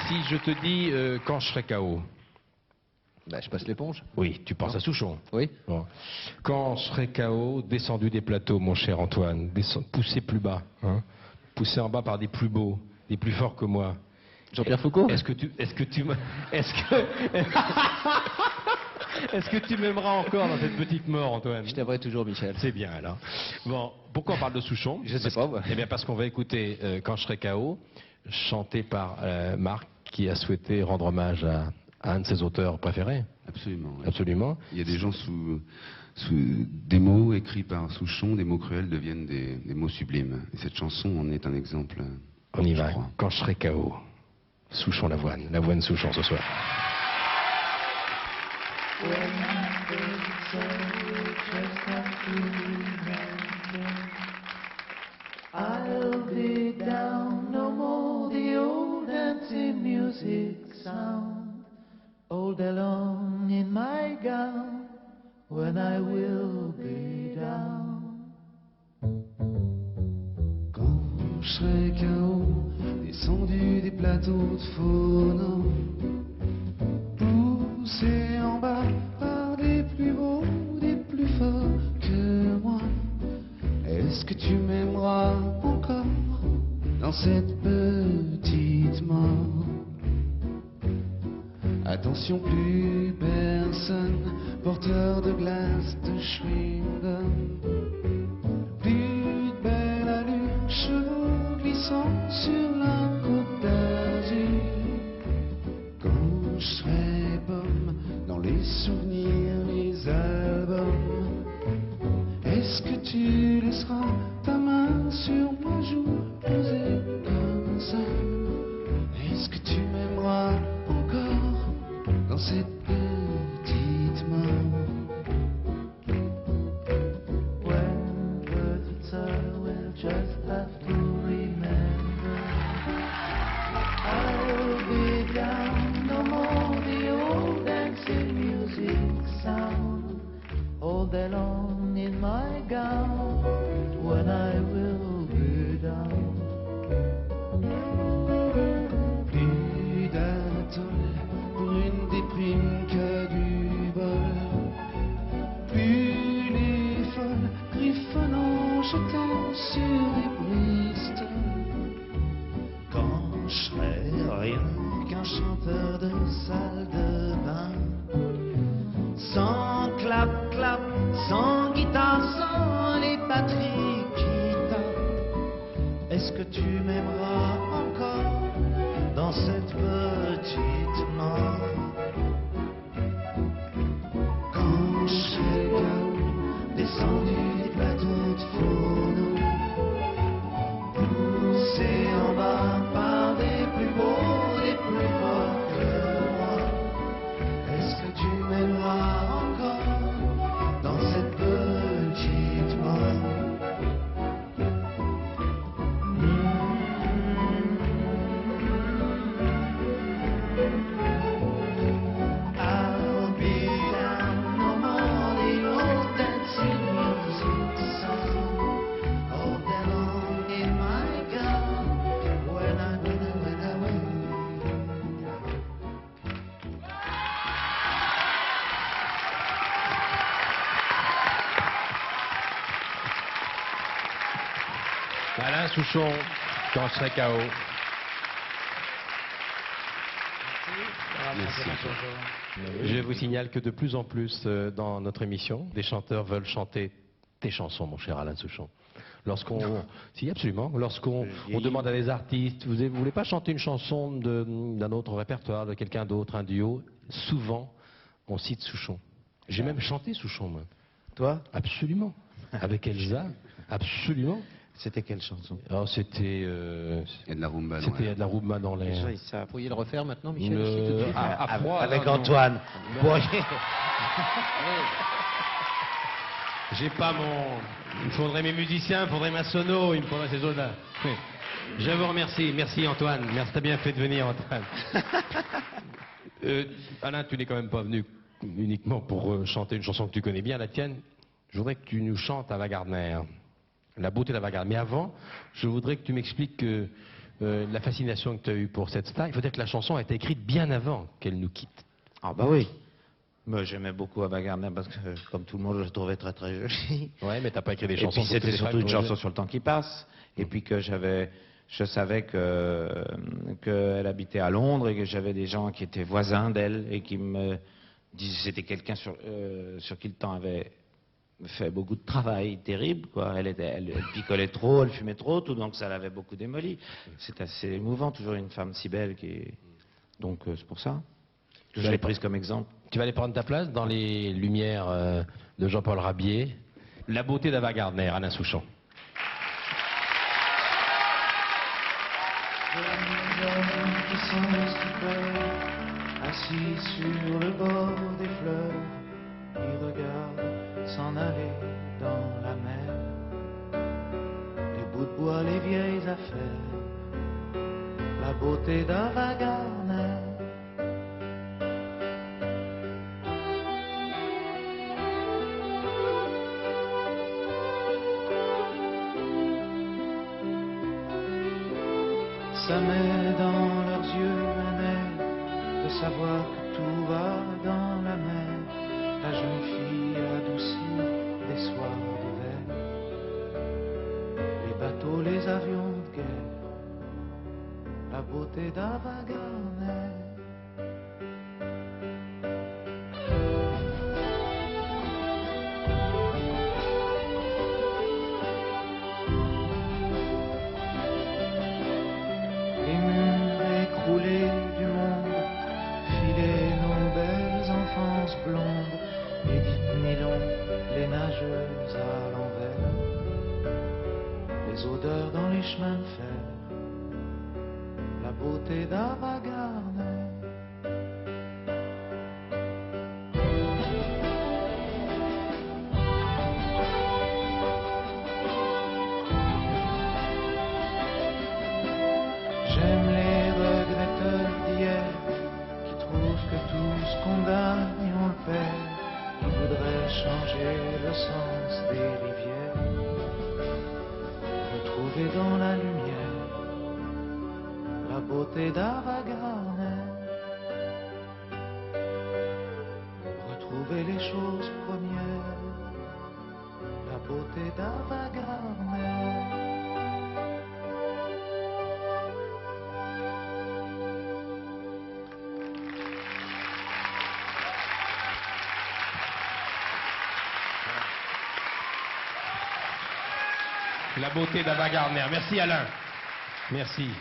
Si je te dis quand je serai KO. Bah, je passe l'éponge. Oui, tu penses Non. à Souchon. Oui. Bon. Quand je serai KO, descendu des plateaux, mon cher Antoine, poussé plus bas, hein, poussé en bas par des plus beaux, des plus forts que moi. Jean-Pierre Foucault. Est-ce que tu m'aimeras encore dans cette petite mort, Antoine? Je t'aimerai toujours, Michel. C'est bien alors. Bon, pourquoi on parle de Souchon? Je sais pas, moi. Eh bien parce qu'on va écouter Quand je serai KO, chanté par Marc, qui a souhaité rendre hommage à un de ses auteurs préférés. Absolument. Oui. Absolument. Il y a des gens sous des mots écrits par Souchon, des mots cruels deviennent des mots sublimes. Et cette chanson en est un exemple. On y je va. crois. Quand je serai KO. Souchon l'avoine Souchon ce soir. I'll be down, no more the old dancing music sound, all day long in my gown, when I will be down. Quand je serai KO, descendu des plateaux de phono, poussé en bas par des plus beaux, des plus forts que moi, est-ce que tu m'aimeras encore dans cette petite mort? Attention, plus personne, porteur de glace, de chewing-gum. Plus de belle allure, chevaux glissant sur la côte d'Azur. Quand je serai pomme dans les souvenirs, les albums, est-ce que tu laisseras ta main sur ma joue posée comme ça? Est-ce que tu m'aimeras encore dans cette petite mort? When words are, we'll just have to remember. I'll be down, no more the old dancing music sound, all day long in my gown, when I will be down. Plus d'atoll pour une déprime que du bol. Plus les folles griffonnant, jetant sur les Bristol. Quand je serai rien qu'un chanteur de salle de bain, sans clap-clap, sans guitare, sans les batteries qui tapent, est-ce que tu m'aimeras encore dans cette petite mort? Quand je serai KO, descendu des plateaux de phono, poussé en bas par des plus beaux, des plus forts que moi, est-ce que tu m'aimeras encore dans cette petite mort? I'll be down, no more the old dancing music sound, all day long in my gown, when I will. Alain Souchon, quand je serai KO. Je vous signale que de plus en plus dans notre émission, des chanteurs veulent chanter tes chansons, mon cher Alain Souchon. Si, absolument. Lorsqu'on demande à des artistes, vous voulez pas chanter une chanson d'un autre répertoire, de quelqu'un d'autre, un duo, souvent on cite Souchon. J'ai même chanté Souchon, moi. Toi? Absolument. Avec Elsa, absolument. C'était quelle chanson? Alors c'était Il y a de la rumba dans c'était l'air. de la rumba dans l'air. Vous pourriez le refaire maintenant, Michel? Le- Ici, tout de suite à froid, avec non, Antoine. non. Bon, J'ai pas mon... Il me faudrait mes musiciens, il me faudrait ma sono, il me faudrait ces autres-là. Oui. Je vous remercie. Merci Antoine. Merci, t'as bien fait de venir Antoine. Alain, tu n'es quand même pas venu uniquement pour chanter une chanson que tu connais bien, la tienne. Je voudrais que tu nous chantes Ava Gardner. La beauté d'Ava Gardner. Mais avant, je voudrais que tu m'expliques que la fascination que tu as eue pour cette star. Il faut dire que la chanson a été écrite bien avant qu'elle nous quitte. Ah bah oui. Moi j'aimais beaucoup Ava Gardner parce que, comme tout le monde, je la trouvais très très jolie. Ouais, mais t'as pas écrit des Et chansons. puis pour c'était tes surtout fans, une ouais. chanson sur le temps qui passe. Et puis que je savais qu'elle habitait à Londres et que j'avais des gens qui étaient voisins d'elle et qui me disaient que c'était quelqu'un sur qui le temps avait fait beaucoup de travail terrible, quoi. Elle picolait trop, elle fumait trop, tout, donc ça l'avait beaucoup démoli. C'est assez émouvant, toujours une femme si belle donc c'est pour ça que je l'ai prise comme exemple. Tu vas aller prendre ta place dans les lumières de Jean-Paul Rabier. La beauté d'Ava Gardner, Alain Souchon. Qui sont stupeurs, assis sur le bord des fleuves, ils regardent s'en aller dans la mer. Les bouts de bois, les vieilles affaires, la beauté d'Ava Gardner. Ça met dans leurs yeux un air de savoir que tout va dans la mer. La jeune fille adoucie des soirs d'hiver, les bateaux, les avions de guerre, la beauté d'Ava Gardner. Les murs écroulés du monde, filer nos belles enfances blondes, Edith Nylon, les nageuses à l'envers, les odeurs dans les chemins de fer, la beauté d'Ava Gardner. J'aime les regretteurs d'hier qui trouvent que tout ce qu'on gagne on le perd, qui voudraient changer le sens des rivières, retrouver dans la lumière la beauté d'Ava Gardner, retrouver les choses premières, la beauté d'Ava Gardner. La beauté d'Ava Gardner. Merci Alain. Merci.